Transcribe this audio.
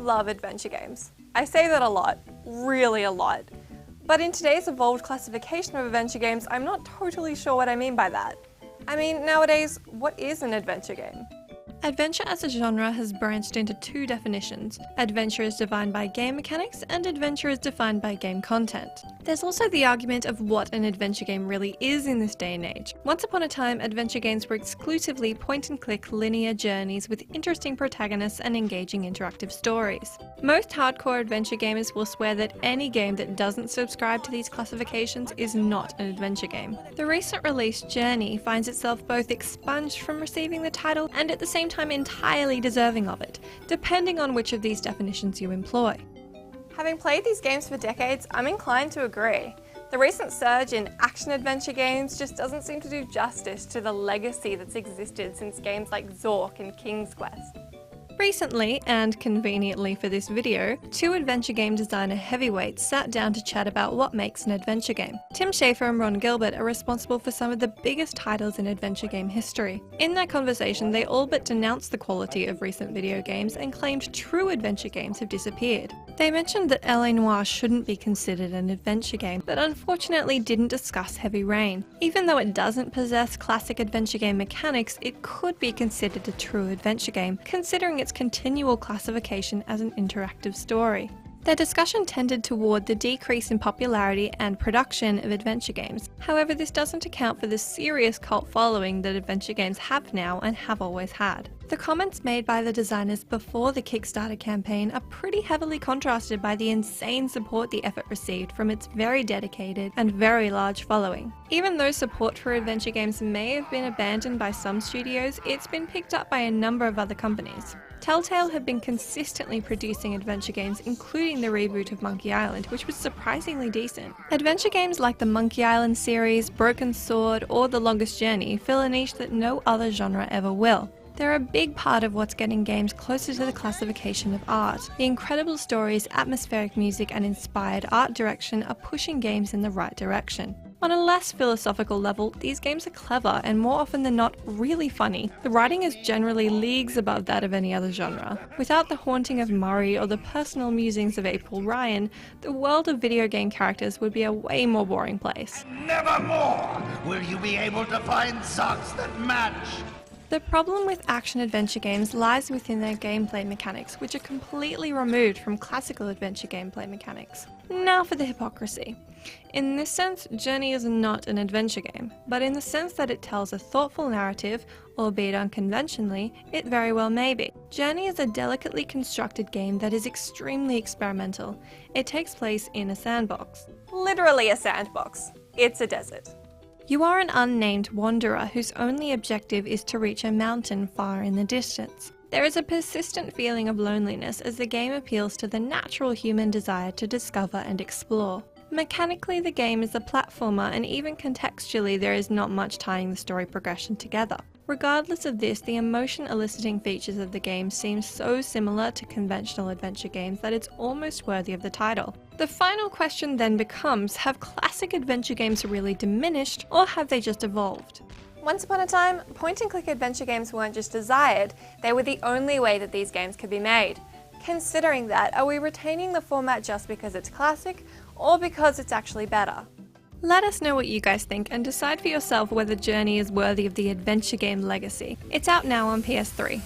love adventure games. I say that a lot, really a lot. But in today's evolved classification of adventure games, I'm not totally sure what I mean by that. I mean, nowadays, what is an adventure game? Adventure as a genre has branched into two definitions. Adventure is defined by game mechanics, and adventure is defined by game content. There's also the argument of what an adventure game really is in this day and age. Once upon a time, adventure games were exclusively point-and-click linear journeys with interesting protagonists and engaging interactive stories. Most hardcore adventure gamers will swear that any game that doesn't subscribe to these classifications is not an adventure game. The recent release Journey finds itself both expunged from receiving the title and at the same time entirely deserving of it, depending on which of these definitions you employ. Having played these games for decades, I'm inclined to agree. The recent surge in action-adventure games just doesn't seem to do justice to the legacy that's existed since games like ZORK and King's Quest. Recently, and conveniently for this video, two adventure game designer heavyweights sat down to chat about what makes an adventure game. Tim Schafer and Ron Gilbert are responsible for some of the biggest titles in adventure game history. In their conversation, they all but denounced the quality of recent video games and claimed true adventure games have disappeared. They mentioned that LA Noire shouldn't be considered an adventure game, but unfortunately didn't discuss Heavy Rain. Even though it doesn't possess classic adventure game mechanics, it could be considered a true adventure game, considering its continual classification as an interactive story. Their discussion tended toward the decrease in popularity and production of adventure games. However, this doesn't account for the serious cult following that adventure games have now and have always had. The comments made by the designers before the Kickstarter campaign are pretty heavily contrasted by the insane support the effort received from its very dedicated and very large following. Even though support for adventure games may have been abandoned by some studios, it's been picked up by a number of other companies. Telltale have been consistently producing adventure games, including the reboot of Monkey Island, which was surprisingly decent. Adventure games like the Monkey Island series, Broken Sword, or The Longest Journey fill a niche that no other genre ever will. They're a big part of what's getting games closer to the classification of art. The incredible stories, atmospheric music, and inspired art direction are pushing games in the right direction. On a less philosophical level, these games are clever and more often than not really funny. The writing is generally leagues above that of any other genre. Without the haunting of Murray or the personal musings of April Ryan, the world of video game characters would be a way more boring place. Nevermore will you be able to find socks that match. The problem with action-adventure games lies within their gameplay mechanics, which are completely removed from classical adventure gameplay mechanics. Now for the hypocrisy. In this sense, Journey is not an adventure game, but in the sense that it tells a thoughtful narrative, albeit unconventionally, it very well may be. Journey is a delicately constructed game that is extremely experimental. It takes place in a sandbox. Literally a sandbox. It's a desert. You are an unnamed wanderer whose only objective is to reach a mountain far in the distance. There is a persistent feeling of loneliness as the game appeals to the natural human desire to discover and explore. Mechanically, the game is a platformer, and even contextually there is not much tying the story progression together. Regardless of this, the emotion-eliciting features of the game seem so similar to conventional adventure games that it's almost worthy of the title. The final question then becomes, have classic adventure games really diminished, or have they just evolved? Once upon a time, point-and-click adventure games weren't just desired, they were the only way that these games could be made. Considering that, are we retaining the format just because it's classic, or because it's actually better? Let us know what you guys think and decide for yourself whether Journey is worthy of the adventure game legacy. It's out now on PS3.